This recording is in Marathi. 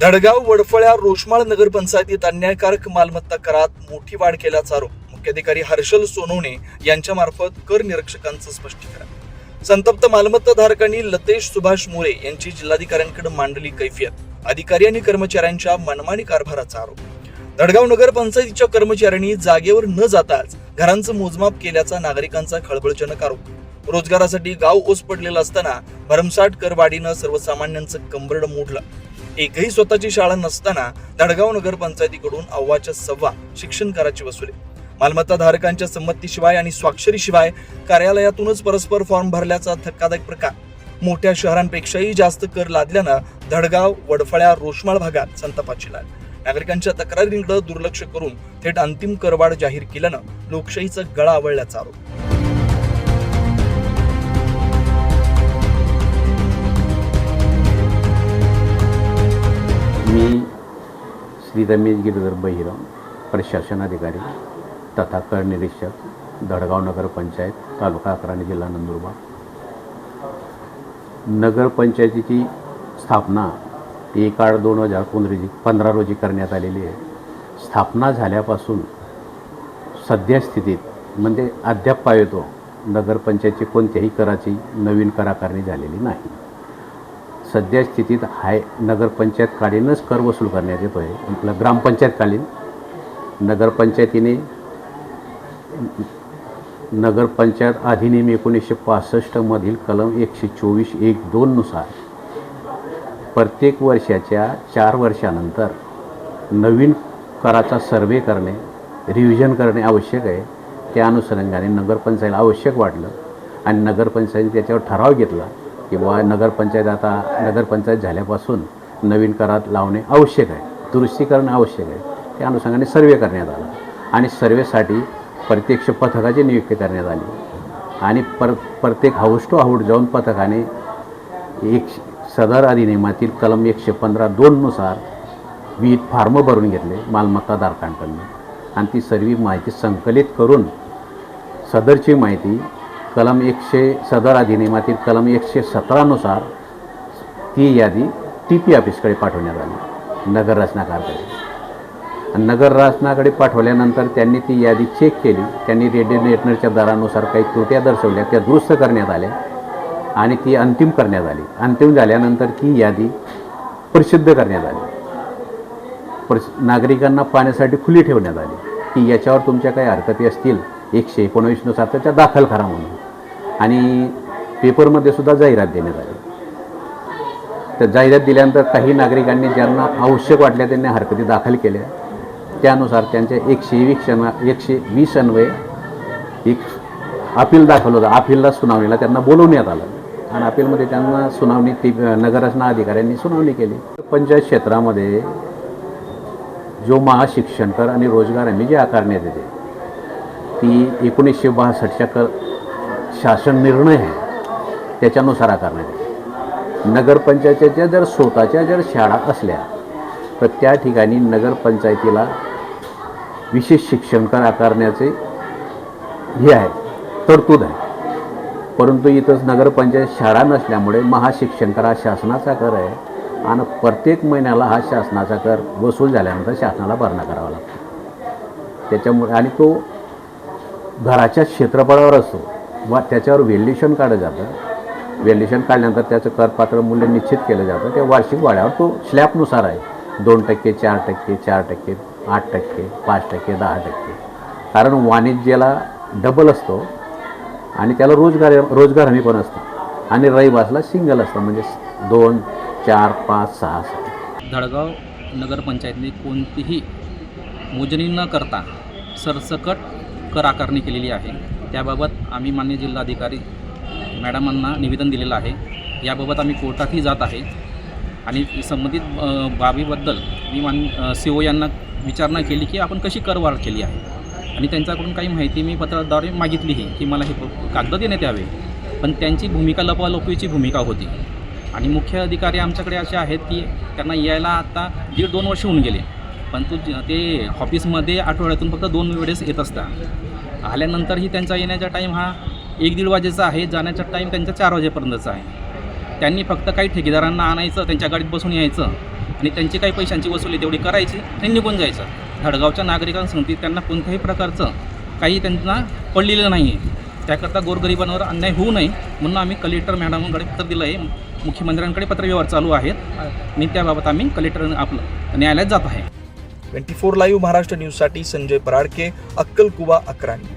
धडगाव वडफळ्या रोषमाळ नगरपंचायतीत अन्यायकारक मालमत्ता करात मोठी वाढ केल्याचा आरोप मुख्याधिकारी हर्षल सोनवणे यांच्या मार्फत कर निरीक्षकांचं स्पष्टीकरण. संतप्त मालमत्ता धारकांनी लतेश सुभाष मोरे यांची जिल्हाधिकाऱ्यांकडे मांडली कैफियत. अधिकारी आणि कर्मचाऱ्यांच्या मनमानी कारभाराचा आरोप. धडगाव नगरपंचायतीच्या कर्मचाऱ्यांनी जागेवर न जाताच घरांचं मोजमाप केल्याचा नागरिकांचा खळबळजनक आरोप. रोजगारासाठी गाव ओस पडलेलं असताना भरमसाठ करवाढीनं सर्वसामान्यांचं कंबरड मोडलं. एकही स्वतःची शाळा नसताना धडगाव नगरपंचायतीकडून अव्वाच्या सव्वा शिक्षण कराची वसुली. मालमत्ता धारकांच्या संमतीशिवाय आणि स्वाक्षरीशिवाय कार्यालयातूनच परस्पर फॉर्म भरल्याचा धक्कादायक प्रकार. मोठ्या शहरांपेक्षाही जास्त कर लादल्यानं धडगाव वडफळ्या रोषमाळ भागात संतापाची लाट. नागरिकांच्या तक्रारींकडे दुर्लक्ष करून थेट अंतिम करवाढ जाहीर केल्यानं लोकशाहीचा गळा आवळल्याचा आरोप. मी श्री रमेश गिरधर बहिराम, प्रशासन अधिकारी तथा कर निरीक्षक, धडगाव नगरपंचायत, तालुका अक्राणी, जिल्हा नंदुरबार. नगरपंचायतीची स्थापना 1/8/2015 रोजी करण्यात आलेली आहे. स्थापना झाल्यापासून सद्यस्थितीत म्हणजे अद्याप पाहतो नगरपंचायतीची कोणत्याही कराची नवीन कर आकारणी झालेली नाही. सद्यस्थितीत नगरपंचायतकालीनच कर वसूल करण्यात येतो आहे. आपलं ग्रामपंचायतकालीन नगरपंचायतीने नगरपंचायत अधिनियम 1965 मधील कलम 124(1)(2) नुसार प्रत्येक वर्षाच्या 4 वर्षानंतर नवीन कराचा सर्वे करणे, रिव्हिजन करणे आवश्यक आहे. त्या अनुषंगाने नगरपंचायतीला आवश्यक वाटलं आणि नगरपंचायतीने त्याच्यावर ठराव घेतला की बाबा नगरपंचायत झाल्यापासून नवीन करात लावणे आवश्यक आहे, दुरुस्ती करणे आवश्यक आहे. त्या अनुषंगाने सर्वे करण्यात आला आणि सर्वेसाठी प्रत्यक्ष पथकाची नियुक्ती करण्यात आली आणि प्रत्येक हाऊस टू हाऊस जाऊन पथकाने सदर अधिनियमातील कलम 115(2) नुसार विविध फॉर्म भरून घेतले मालमत्ता धारकांकडून आणि ती सर्व माहिती संकलित करून सदरची माहिती सदर अधिनियमातील कलम 117 नुसार ती यादी TP ऑफिसकडे पाठवण्यात आली नगर रचनाकाराकडे. नगर रचनाकडे पाठवल्यानंतर त्यांनी ती यादी चेक केली. त्यांनी रेडिनेटरच्या दरानुसार काही त्रुट्या दर्शवल्या, त्या दुरुस्त करण्यात आल्या आणि ती अंतिम करण्यात आली. अंतिम झाल्यानंतर ती यादी प्रसिद्ध करण्यात आली. नागरिकांना पाहण्यासाठी खुली ठेवण्यात आली की याच्यावर तुमच्या काही हरकती असतील 119 नुसार तर त्या दाखल करा म्हणून. आणि पेपरमध्ये सुद्धा जाहिरात देण्यात आली. तर जाहिरात दिल्यानंतर काही नागरिकांनी ज्यांना आवश्यक वाटल्या त्यांनी हरकती दाखल केल्या. त्यानुसार त्यांच्या 120 अन्वये एक अपील दाखल होतं. अपीलला सुनावणीला त्यांना बोलवण्यात आलं आणि अपीलमध्ये त्यांना सुनावणी नगररचना अधिकाऱ्यांनी सुनावणी केली. पंचायत क्षेत्रामध्ये जो महाशिक्षण कर आणि रोजगार हमी जी आकारण्यात येते ती 1962च्या शासन निर्णय आहे त्याच्यानुसार आकारण्यात येते. नगरपंचायतीच्या जर स्वतःच्या शाळा असल्या तर त्या ठिकाणी नगरपंचायतीला विशेष शिक्षण कर आकारण्याचे हे आहे, तरतूद आहे. परंतु इथंच नगरपंचायत शाळा नसल्यामुळे महाशिक्षण कर हा शासनाचा कर आहे आणि प्रत्येक महिन्याला हा शासनाचा कर वसूल झाल्यानंतर शासनाला भरणा करावा लागतो. त्याच्यामुळे आणि तो घराच्या क्षेत्रफळावर असतो व त्याच्यावर व्हॅल्युएशन काढलं जातं. व्हॅल्युएशन काढल्यानंतर त्याचं करपात्र मूल्य निश्चित केलं जातं. त्या वार्षिक वाढ्यावर तो स्लॅबनुसार आहे. 2%, 4%, 4%, 8%, 5%, 10%. कारण वाणिज्याला डबल असतो आणि त्याला रोजगार हमी पण असतो आणि रहिवासला सिंगल असतं म्हणजे 2, 4, 5, 6. धडगाव नगरपंचायतीने कोणतीही मोजणी न करता सरसकट कर आकारणी केलेली आहे. त्याबाबत आम्ही माननीय जिल्हाधिकारी मॅडमांना निवेदन दिलेलं आहे. याबाबत आम्ही कोर्टातही जात आहे आणि संबंधित बाबीबद्दल मी CO यांना विचारणा केली की आपण कशी करवाढ केली आहे आणि त्यांच्याकडून काही माहिती मी पत्राद्वारे मागितलीही की मला हे कागद देण्यात यावे. पण त्यांची भूमिका लपवालपवीची भूमिका होती आणि मुख्य अधिकारी आमच्याकडे असे आहेत की त्यांना यायला आता 1.5-2 वर्ष होऊन गेले. परंतु ते ऑफिसमध्ये आठवड्यातून फक्त 2 वेळेस येत असतात. आल्यानंतरही त्यांचा येण्याचा टाईम हा 1-1:30 वाजेचा आहे, जाण्याचा टाईम त्यांचा 4 वाजेपर्यंतचा आहे. त्यांनी फक्त काही ठेकेदारांना आणायचं, त्यांच्या गाडीत बसून यायचं आणि त्यांची काही पैशांची वसुली तेवढी करायची आणि निघून जायचं. धडगावच्या नागरिकांसाठी त्यांना कोणत्याही प्रकारचं काही त्यांना पडलेलं नाही आहे. त्याकरता गोरगरिबांवर अन्याय होऊ नये म्हणून आम्ही कलेक्टर मॅडमांकडे पत्र दिलं आहे. मुख्यमंत्र्यांकडे पत्रव्यवहार चालू आहेत आणि त्याबाबत आम्ही कलेक्टर आपलं न्यायालयात जात आहे. 24 लाईव्ह महाराष्ट्र न्यूजसाठी संजय पराडके, अक्कलकुवा, अक्राणी.